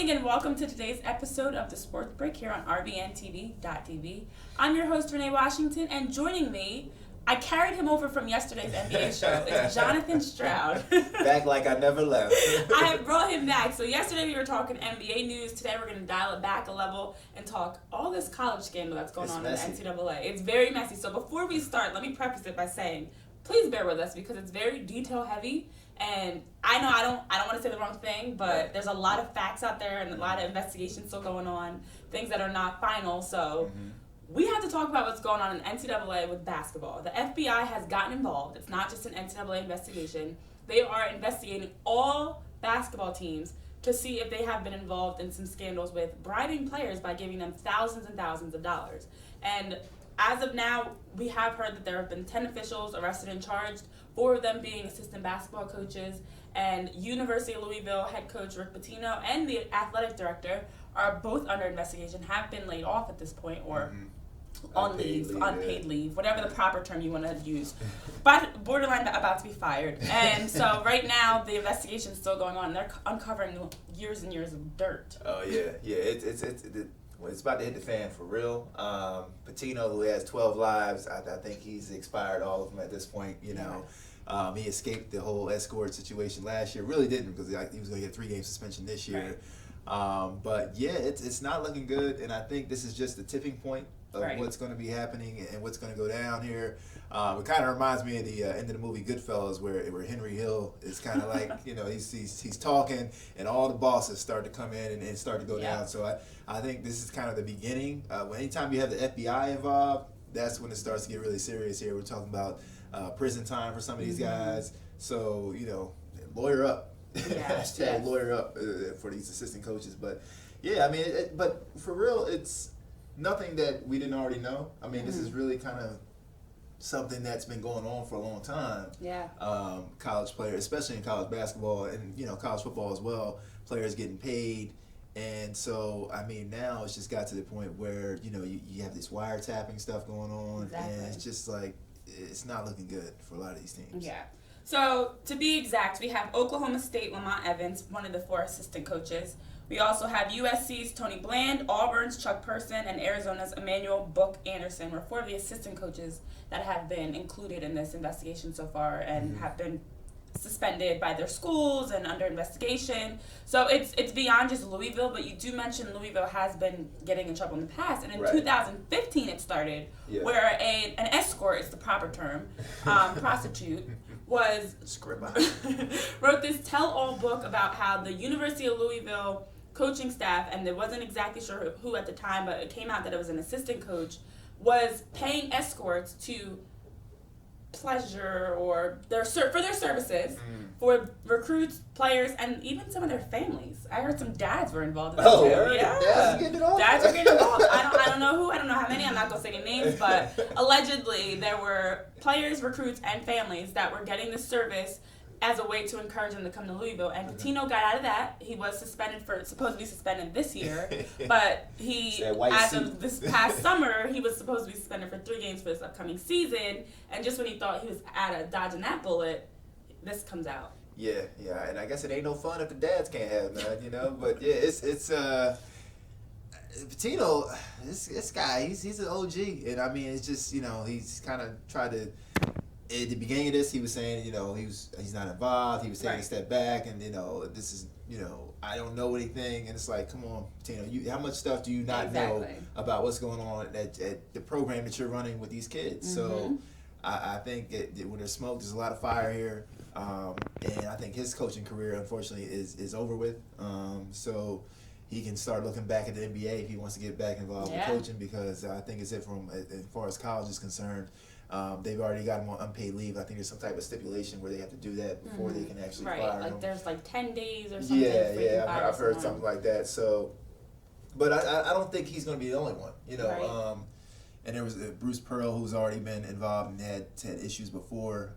morning and welcome to today's episode of the Sports Break here on RBNTV.tv. I'm your host, Renee Washington, and joining me, I carried him over from yesterday's NBA show. It's Jonathan Stroud. Back like I never left. I have brought him back. So yesterday we were talking NBA news. Today we're going to dial it back a level and talk all this college scandal that's going on messy. In the NCAA. It's very messy. So before we start, let me preface it by saying, please bear with us because it's very detail heavy. And I know I don't want to say the wrong thing, but there's a lot of facts out there and a lot of investigations still going on, things that are not final. So we have to talk about what's going on in NCAA with basketball. The FBI has gotten involved. It's not just an NCAA investigation. They are investigating all basketball teams to see if they have been involved in some scandals with bribing players by giving them thousands and thousands of dollars. And as of now, we have heard that there have been 10 officials arrested and charged, 4 of them being assistant basketball coaches, and University of Louisville head coach Rick Pitino and the athletic director are both under investigation, have been laid off at this point, or on unpaid leave, whatever the proper term you want to use, but borderline about to be fired. And so right now the investigation is still going on. They're uncovering years and years of dirt. Oh yeah, it's about to hit the fan for real. Pitino, who has 12 lives, I think he's expired all of them at this point. You know, he escaped the whole escort situation last year. Really didn't, because he was going to get a 3-game suspension this year. Right. But yeah, it's not looking good, and I think this is just the tipping point of what's going to be happening and what's going to go down here. It kind of reminds me of the end of the movie Goodfellas, where Henry Hill is kind of like, you know, he's talking, and all the bosses start to come in and start to go down. So I think this is kind of the beginning. Anytime you have the FBI involved, that's when it starts to get really serious here. We're talking about prison time for some of these guys. So, you know, lawyer up. Hashtag lawyer up for these assistant coaches. But yeah, I mean, but for real, it's nothing that we didn't already know. I mean, this is really kind of something that's been going on for a long time. Yeah. College players, especially in college basketball and, you know, college football as well, players getting paid. And so, I mean, now it's just got to the point where, you know, you have this wiretapping stuff going on. Exactly. And it's just like, it's not looking good for a lot of these teams. Yeah. So, to be exact, we have Oklahoma State Lamont Evans, one of the 4 assistant coaches. We also have USC's Tony Bland, Auburn's Chuck Person, and Arizona's Emmanuel Book Anderson were 4 of the assistant coaches that have been included in this investigation so far and have been suspended by their schools and under investigation. So it's beyond just Louisville, but you do mention Louisville has been getting in trouble in the past. And in 2015 it started where an escort is the proper term, prostitute, wrote this tell-all book about how the University of Louisville coaching staff, and it wasn't exactly sure who at the time, but it came out that it was an assistant coach, was paying escorts to pleasure or for their services for recruits, players, and even some of their families. I heard some dads were involved in this too. Yeah. Dads are getting involved? Dads are getting involved. I don't know who, I don't know how many, I'm not going to say any names, but allegedly there were players, recruits, and families that were getting this service as a way to encourage them to come to Louisville. And Pitino got out of that. He was supposed to be suspended this year, but as of this past summer, he was supposed to be suspended for 3 games for this upcoming season. And just when he thought he was out of dodging that bullet, this comes out. Yeah, and I guess it ain't no fun if the dads can't have it, man, you know. But yeah, it's Pitino, this guy, he's an OG, and I mean, it's just, you know, he's kind of tried to. At the beginning of this, he was saying, you know, he's not involved. He was taking a step back, and, you know, this is, you know, I don't know anything. And it's like, come on, Tino, how much stuff do you not know about what's going on at the program that you're running with these kids? So I think that when there's smoke, there's a lot of fire here. And I think his coaching career, unfortunately, is over with. So he can start looking back at the NBA if he wants to get back involved with coaching, because I think it's it from as far as college is concerned. They've already got him on unpaid leave. I think there's some type of stipulation where they have to do that before they can actually fire him. Like there's like 10 days or something. I've heard something like that. So, but I don't think he's going to be the only one, you know. Right. And there was Bruce Pearl, who's already been involved and had issues before.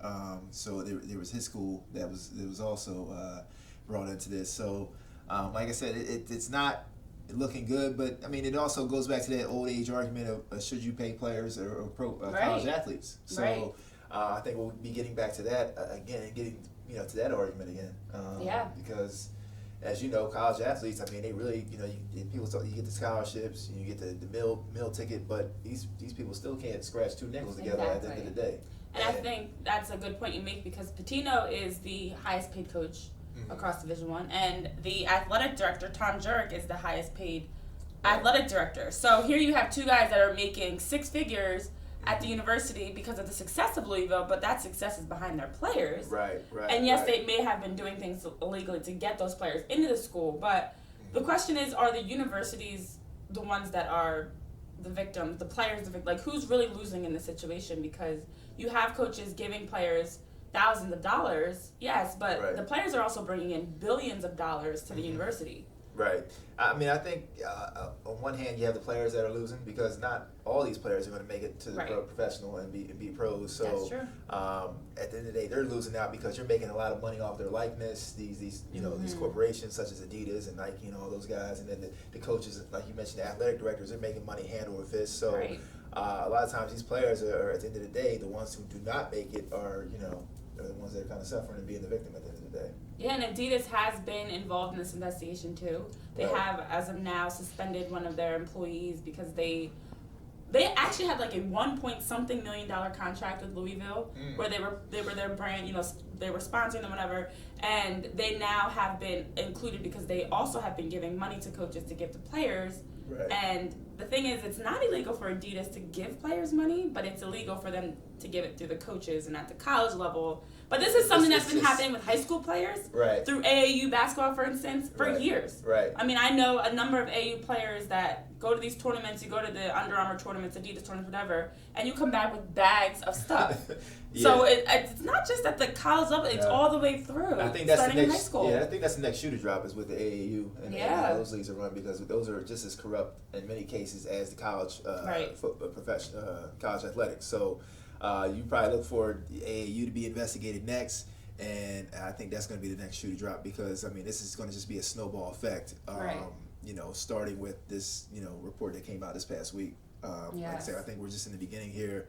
So there was his school that was also brought into this. So, like I said, it's not looking good, but I mean, it also goes back to that old age argument of should you pay players or college athletes. So I think we'll be getting back to that again, getting to that argument again. Because as you know, college athletes, I mean, they really, people talk, you get the scholarships, you get the meal ticket, but these people still can't scratch two nickels together at the end of the day. And I think that's a good point you make, because Pitino is the highest paid coach across Division I, and the athletic director, Tom Jurek, is the highest paid athletic director. So here you have two guys that are making six figures at the university because of the success of Louisville, but that success is behind their players. Right. And yes, they may have been doing things illegally to get those players into the school, but the question is, are the universities the ones that are the victims, the players, like who's really losing in this situation? Because you have coaches giving players thousands of dollars, yes, but the players are also bringing in billions of dollars to the university. Right. I mean, I think on one hand you have the players that are losing, because not all these players are going to make it to the professional and be pros. So that's true. At the end of the day, they're losing out because you're making a lot of money off their likeness. These these corporations such as Adidas and Nike and all those guys, and then the coaches, like you mentioned, the athletic directors, they're making money hand over fist. So a lot of times these players are, at the end of the day, the ones who do not make it are the ones that are kind of suffering and being the victim at the end of the day. Yeah, and Adidas has been involved in this investigation too. They have, as of now, suspended one of their employees because they actually had like a $1-point-something million contract with Louisville, where they were their brand, they were sponsoring them, whatever, and they now have been included because they also have been giving money to coaches to give to players. Right. And the thing is, it's not illegal for Adidas to give players money, but it's illegal for them to give it through the coaches and at the college level. But this is something that's been happening with high school players through AAU basketball, for instance, for years. Right. I mean, I know a number of AAU players that go to these tournaments. You go to the Under Armour tournaments, Adidas tournaments, whatever, and you come back with bags of stuff. So it's not just at the college level; it's all the way through. I think that's starting in high school. Yeah, I think that's the next shoe to drop is with the AAU and how those leagues are run, because those are just as corrupt in many cases as the college college athletics. So you probably look for the AAU to be investigated next, and I think that's going to be the next shoe to drop, because I mean this is going to just be a snowball effect. Starting with this report that came out this past week. Like I said, I think we're just in the beginning here.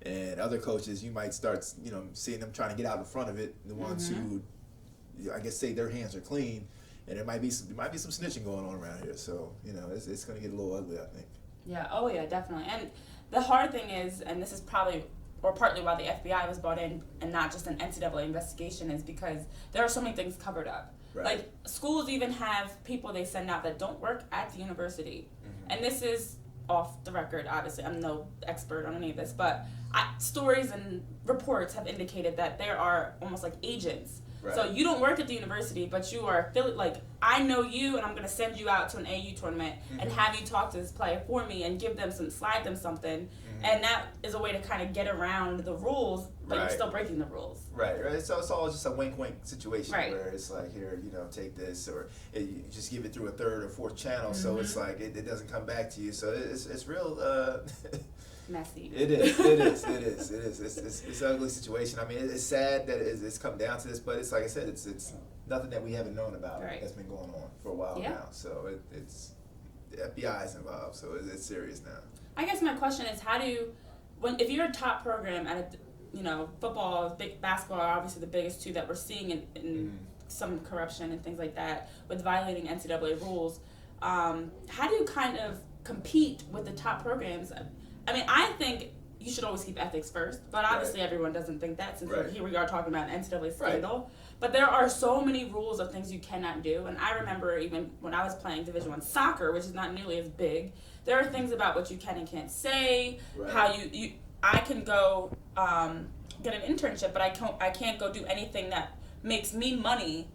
And other coaches, you might start, seeing them trying to get out in front of it. The ones who, I guess, say their hands are clean, and there might be some snitching going on around here. So it's going to get a little ugly, I think. Yeah. Oh yeah, definitely. And the hard thing is, and this is probably or partly why the FBI was brought in and not just an NCAA investigation, is because there are so many things covered up. Right. Like schools even have people they send out that don't work at the university, and this is off the record. Obviously, I'm no expert on any of this, but stories and reports have indicated that there are almost like agents. Right. So you don't work at the university, but you are affiliated. Like, I know you, and I'm going to send you out to an AU tournament and have you talk to this player for me and slide them something. And that is a way to kind of get around the rules, but you're still breaking the rules. Right. So it's all just a wink-wink situation where it's like, here, take this, or you just give it through a third or fourth channel. So it's like it doesn't come back to you. So it's real. Messy. It is. It's an ugly situation. I mean, it's sad that it's come down to this, but it's like I said, it's nothing that we haven't known about that's been going on for a while now. So it's the FBI is involved, so it's serious now. I guess my question is, if you're a top program at football, big basketball are obviously the biggest two that we're seeing in some corruption and things like that with violating NCAA rules. How do you kind of compete with the top programs? I mean, I think you should always keep ethics first, but obviously everyone doesn't think that, since here we are talking about an NCAA scandal. Right. But there are so many rules of things you cannot do, and I remember even when I was playing Division I soccer, which is not nearly as big, there are things about what you can and can't say, how I can go get an internship, but I can't go do anything that makes me money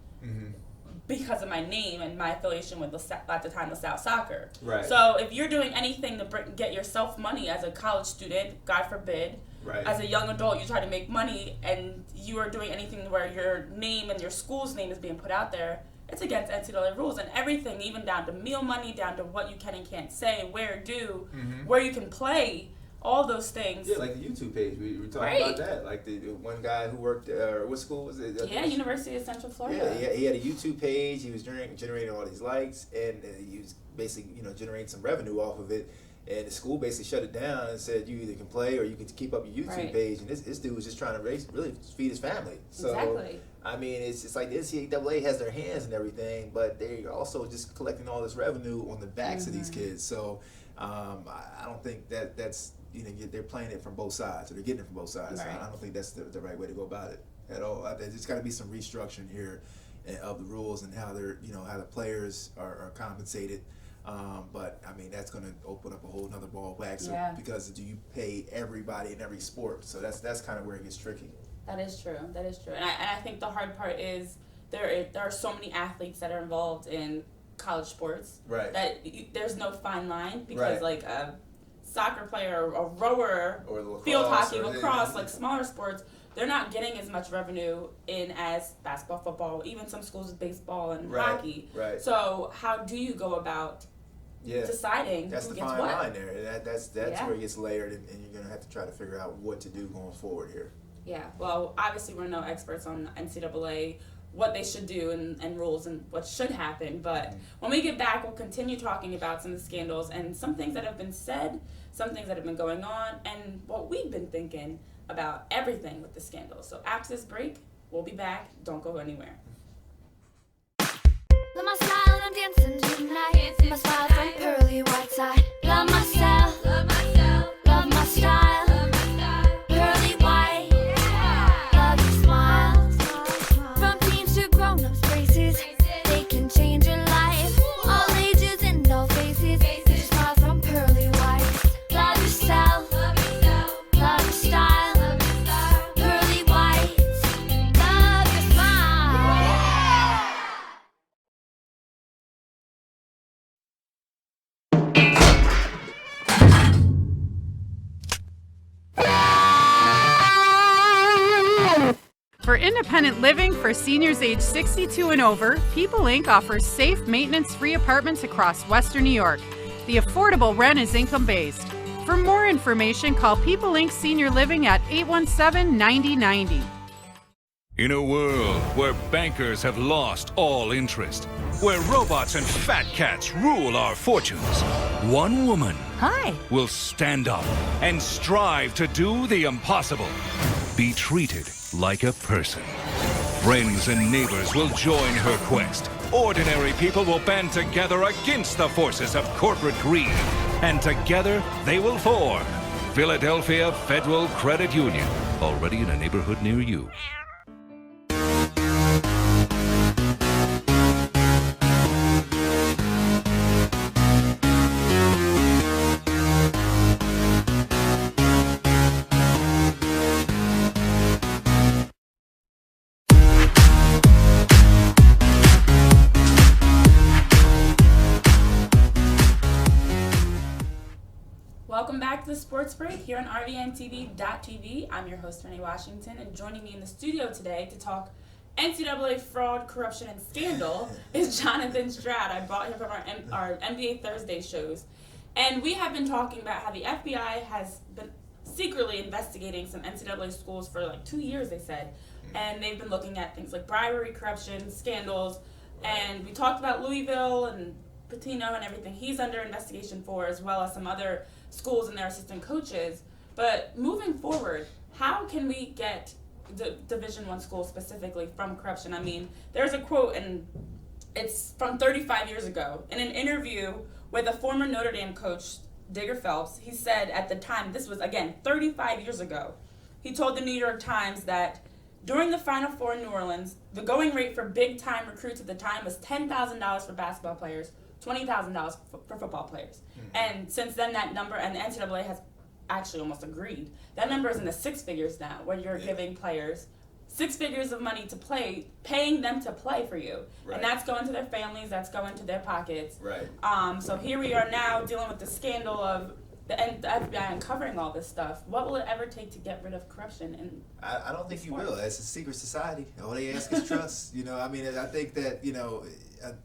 because of my name and my affiliation with at the time LaSalle Soccer. Right. So if you're doing anything to get yourself money as a college student, God forbid, as a young adult you try to make money and you are doing anything where your name and your school's name is being put out there, it's against NCAA rules, and everything, even down to meal money, down to what you can and can't say, where you can play. All those things. Yeah, like the YouTube page. We were talking about that. Like the one guy who worked, what school was it? University of Central Florida. Yeah, he had a YouTube page. He was generating all these likes, and he was basically, generating some revenue off of it. And the school basically shut it down and said you either can play or you can keep up your YouTube page. And this dude was just trying to really feed his family. So, exactly. I mean, it's just like the NCAA has their hands and everything, but they're also just collecting all this revenue on the backs of these kids. So I don't think that's, they're playing it from both sides, or they're getting it from both sides. Right. I don't think that's the right way to go about it at all. There's got to be some restructuring here of the rules and how they're, how the players are compensated. But I mean, that's going to open up a whole nother ball of wax. Because do you pay everybody in every sport? So that's kind of where it gets tricky. That is true. And I think the hard part is there are so many athletes that are involved in college sports. Right. That there's no fine line, because like a soccer player, a rower, or lacrosse, field hockey, lacrosse, like smaller sports, they're not getting as much revenue in as basketball, football, even some schools with baseball and hockey. Right. So how do you go about deciding that's who the gets fine what? line there. That's where it gets layered, and you're going to have to try to figure out what to do going forward here. Yeah, well, obviously we're no experts on NCAA, what they should do and rules and what should happen. But when we get back, we'll continue talking about some of the scandals and some things that have been said, some things that have been going on, and what we've been thinking about everything with the scandals. So after this break, we'll be back. Don't go anywhere. Love my style, I'm dancing tonight. My smile from pearly white side. Love my style, love my style. Pearly white, love your smile. From teens to grown-ups braces, they can change your life. All ages and all faces. Your smile from pearly white. Love your style, love your style. Pearly white, love your smile. For independent living for seniors age 62 and over, People Inc. offers safe, maintenance-free apartments across Western New York. The affordable rent is income-based. For more information, call People Inc. Senior Living at 817-9090. In a world where bankers have lost all interest, where robots and fat cats rule our fortunes, one woman will stand up and strive to do the impossible. Be treated like a person. Friends and neighbors will join her quest. Ordinary people will band together against the forces of corporate greed. And together they will form Philadelphia Federal Credit Union, already in a neighborhood near you. Welcome back to the Sports Break here on RVNTV.tv. I'm your host, Renee Washington, and joining me in the studio today to talk NCAA fraud, corruption, and scandal is Jonathan Stroud. I brought him from our NBA Thursday shows. And we have been talking about how the FBI has been secretly investigating some NCAA schools for like 2 years, they said. And they've been looking at things like bribery, corruption, scandals. And we talked about Louisville and Pitino and everything he's under investigation for, as well as some other schools and their assistant coaches. But moving forward, how can we get the Division I schools specifically from corruption? I mean, there's a quote, and it's from 35 years ago. In an interview with a former Notre Dame coach, Digger Phelps, he said at the time, this was, again, 35 years ago, he told the New York Times that during the Final Four in New Orleans, the going rate for big-time recruits at the time was $10,000 for basketball players, $20,000 for football players. And since then, that number, and the NCAA has actually almost agreed, that number is in the six figures now, where you're giving players 6 figures of money to play, paying them to play for you. Right. And that's going to their families, that's going to their pockets. Right. So here we are now dealing with the scandal of the FBI uncovering all this stuff. What will it ever take to get rid of corruption? And I don't think you will. It's a secret society. All they ask is trust. I mean, I think that,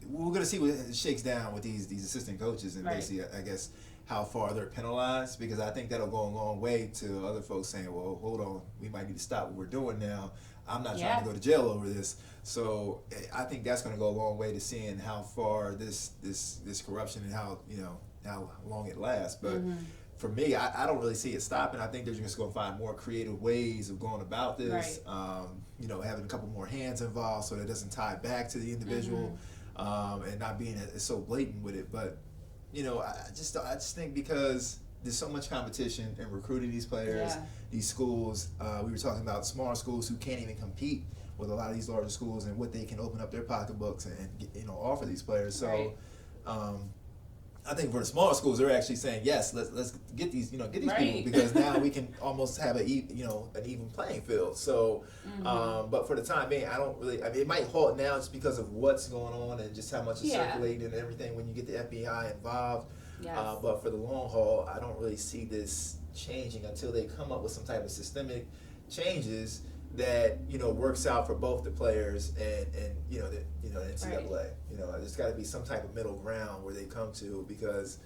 we're going to see what shakes down with these assistant coaches and basically, I guess, how far they're penalized, because I think that'll go a long way to other folks saying, well, hold on, we might need to stop what we're doing now. I'm not trying to go to jail over this. So I think that's going to go a long way to seeing how far this corruption and how, how long it lasts. But for me, I don't really see it stopping. I think they're just going to find more creative ways of going about this. Right. Having a couple more hands involved so that it doesn't tie back to the individual, and not being so blatant with it. But I just think because there's so much competition in recruiting these players, these schools. We were talking about smaller schools who can't even compete with a lot of these larger schools and what they can open up their pocketbooks and offer these players. So, I think for the smaller schools, they're actually saying yes. Let's get these people because now we can almost have an even playing field. So, but for the time being, I don't really. I mean, it might halt now just because of what's going on and just how much is circulating and everything when you get the FBI involved. Yes. But for the long haul, I don't really see this changing until they come up with some type of systemic changes that works out for both the players and the NCAA. Right. There's got to be some type of middle ground where they come to, because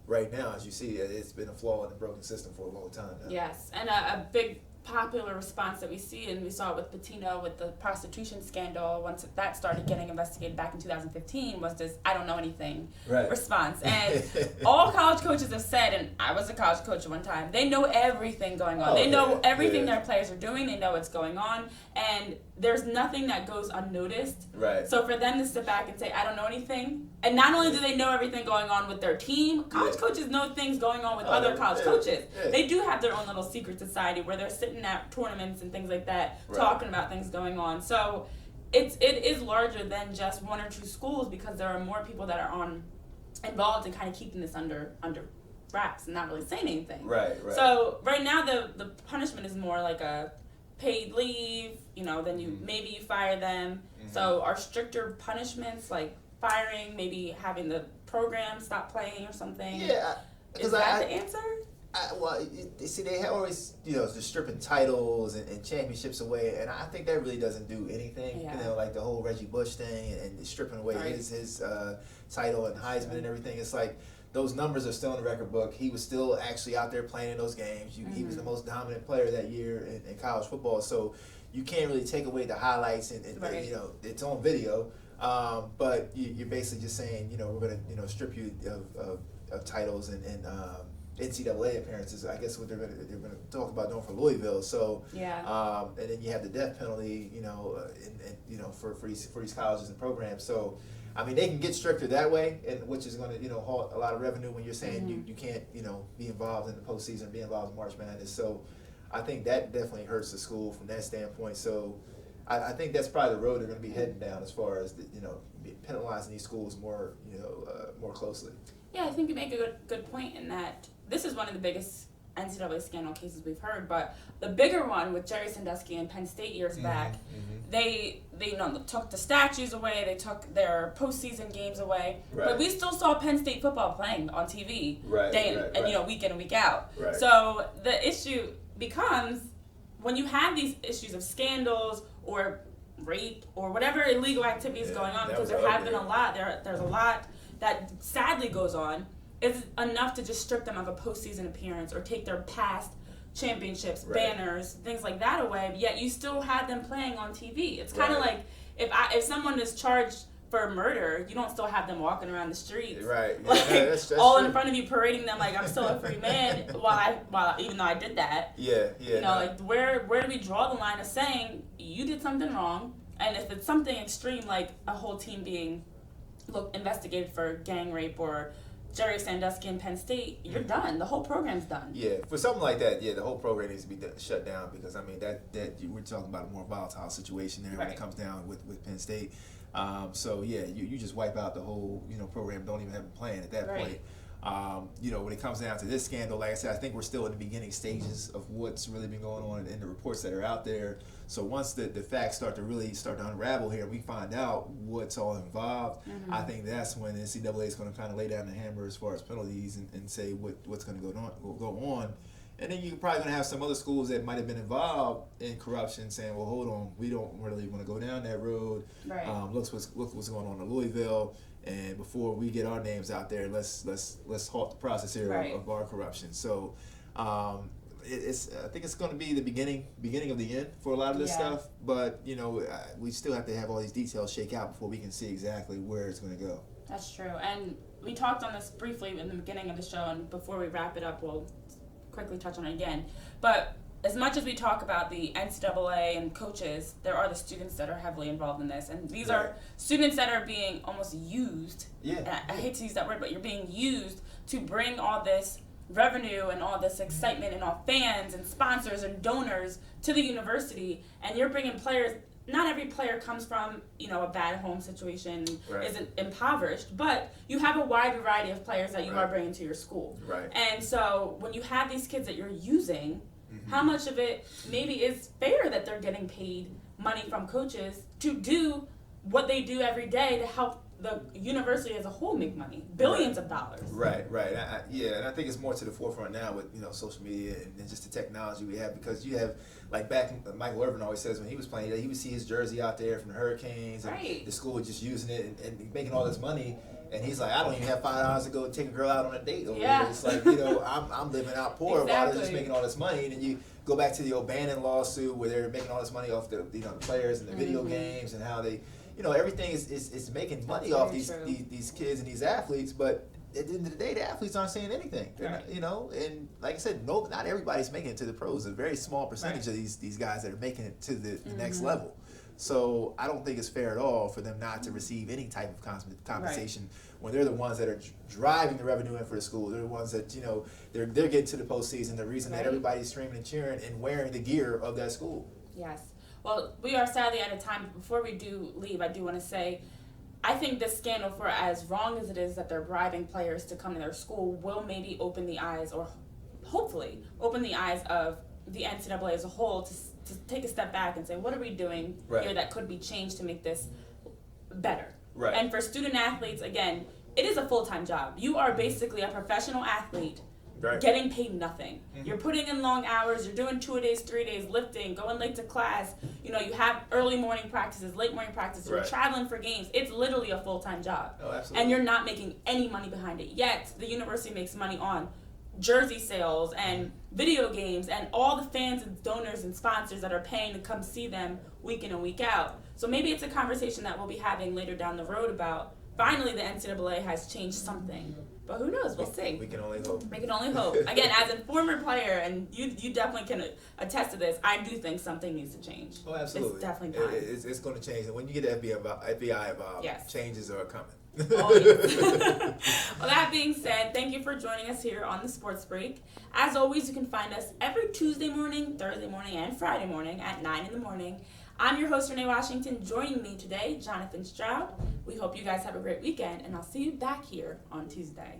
right now, as you see, it's been a flaw in the broken system for a long time now. Yes, and a big popular response that we see, and we saw it with Pitino with the prostitution scandal, once that started getting investigated back in 2015, was this "I don't know anything" response. And all college coaches have said, and I was a college coach at one time, they know everything going on. They know everything their players are doing. They know what's going on, and there's nothing that goes unnoticed. Right. So for them to sit back and say, "I don't know anything," and not only do they know everything going on with their team, college coaches know things going on with other college coaches. Yeah. They do have their own little secret society where they're sitting at tournaments and things like that, talking about things going on. So it is larger than just one or two schools, because there are more people that are involved in kind of keeping this under wraps and not really saying anything. Right. So right now the punishment is more like a paid leave, then maybe you fire them. So are stricter punishments like firing, maybe having the program stop playing or something? Yeah. Is that the answer? They always, they're stripping titles and championships away, and I think that really doesn't do anything. Yeah. Like the whole Reggie Bush thing and stripping away his title and Heisman and everything. It's like those numbers are still in the record book. He was still actually out there playing in those games. He was the most dominant player that year in college football. So you can't really take away the highlights and it's on video. But you're basically just saying, we're going to strip you of titles and NCAA appearances. I guess what they're going to talk about doing for Louisville. So and then you have the death penalty, for these colleges and programs. So I mean, they can get stricter that way, and which is going to halt a lot of revenue when you're saying you can't be involved in the postseason, be involved in March Madness. So I think that definitely hurts the school from that standpoint. So I think that's probably the road they're going to be heading down as far as penalizing these schools more closely. Yeah, I think you make a good point in that this is one of the biggest NCAA scandal cases we've heard, but the bigger one with Jerry Sandusky and Penn State years back, they took the statues away, they took their postseason games away, but we still saw Penn State football playing on TV week in and week out. Right. So the issue becomes when you have these issues of scandals or rape or whatever illegal activities going on, because there have been a lot. There's a lot that sadly goes on. It's enough to just strip them of a postseason appearance or take their past championships, banners, things like that away. Yet you still have them playing on TV. It's kind of like if someone is charged for murder, you don't still have them walking around the streets, that's all true. In front of you, parading them like I'm still a free man, while even though I did that. Like where do we draw the line of saying you did something wrong, and if it's something extreme like a whole team being investigated for gang rape or Jerry Sandusky and Penn State, you're done. The whole program's done. Yeah, for something like that, the whole program needs to be shut down, because I mean that we're talking about a more volatile situation there when it comes down with Penn State. You just wipe out the whole program. Don't even have them playing at that point. When it comes down to this scandal, like I said, I think we're still in the beginning stages of what's really been going on in the reports that are out there. So once the facts start to unravel here, we find out what's all involved. I think that's when the NCAA is going to kind of lay down the hammer as far as penalties and say what's going to go on. And then you're probably going to have some other schools that might have been involved in corruption saying, well, hold on, we don't really want to go down that road. Look what's going on in Louisville. And before we get our names out there, let's halt the process here of our corruption. So I think it's going to be the beginning of the end for a lot of this stuff. But we still have to have all these details shake out before we can see exactly where it's going to go. That's true. And we talked on this briefly in the beginning of the show, and before we wrap it up, we'll quickly touch on it again. But as much as we talk about the NCAA and coaches, there are the students that are heavily involved in this. And these are students that are being almost used. Yeah. And I hate to use that word, but you're being used to bring all this revenue and all this excitement and all fans and sponsors and donors to the university. And you're bringing players. Not every player comes from, a bad home situation, isn't impoverished, but you have a wide variety of players that you are bringing to your school. Right. And so when you have these kids that you're using, how much of it maybe is fair that they're getting paid money from coaches to do what they do every day to help the university as a whole make money, billions of dollars. Right. And I think it's more to the forefront now with social media and just the technology we have, because you have, like back, Michael Irvin always says when he was playing, he would see his jersey out there from the Hurricanes, and the school was just using it and making all this money. And he's like, I don't even have $5 to go take a girl out on a date over here. It's like, I'm living out poor while they're just making all this money. And then you go back to the O'Bannon lawsuit where they're making all this money off the players and the video games, and how they, everything is making money off these kids and these athletes. But at the end of the day, the athletes aren't saying anything. Not, and like I said, not everybody's making it to the pros. A very small percentage of these guys that are making it to the next level. So I don't think it's fair at all for them not to receive any type of compensation when they're the ones that are driving the revenue in for the school. They're the ones that, they're getting to the postseason, the reason that everybody's screaming and cheering and wearing the gear of that school. Yes. Well, we are sadly out of time. Before we do leave, I do want to say, I think this scandal, for as wrong as it is that they're bribing players to come to their school, will maybe open the eyes, or hopefully open the eyes of the NCAA as a whole to take a step back and say, what are we doing here that could be changed to make this better? Right. And for student athletes, again, it is a full-time job. You are basically a professional athlete getting paid nothing. You're putting in long hours. You're doing 2 days, 3 days, lifting, going late to class. You have early morning practices, late morning practices. You're traveling for games. It's literally a full-time job. Oh, absolutely. And you're not making any money behind it. Yet the university makes money on jersey sales and video games and all the fans and donors and sponsors that are paying to come see them week in and week out. So maybe it's a conversation that we'll be having later down the road about finally the NCAA has changed something. But who knows? We'll see. We can only hope. We can only hope. Again, as a former player, and you definitely can attest to this, I do think something needs to change. Oh, absolutely. It's definitely time. It's going to change. And when you get the FBI involved, changes are coming. Always. Well, that being said, thank you for joining us here on the Sports Break. As always, you can find us every Tuesday morning, Thursday morning, and Friday morning at 9 in the morning. I'm your host, Renee Washington. Joining me today, Jonathan Stroud. We hope you guys have a great weekend, and I'll see you back here on Tuesday.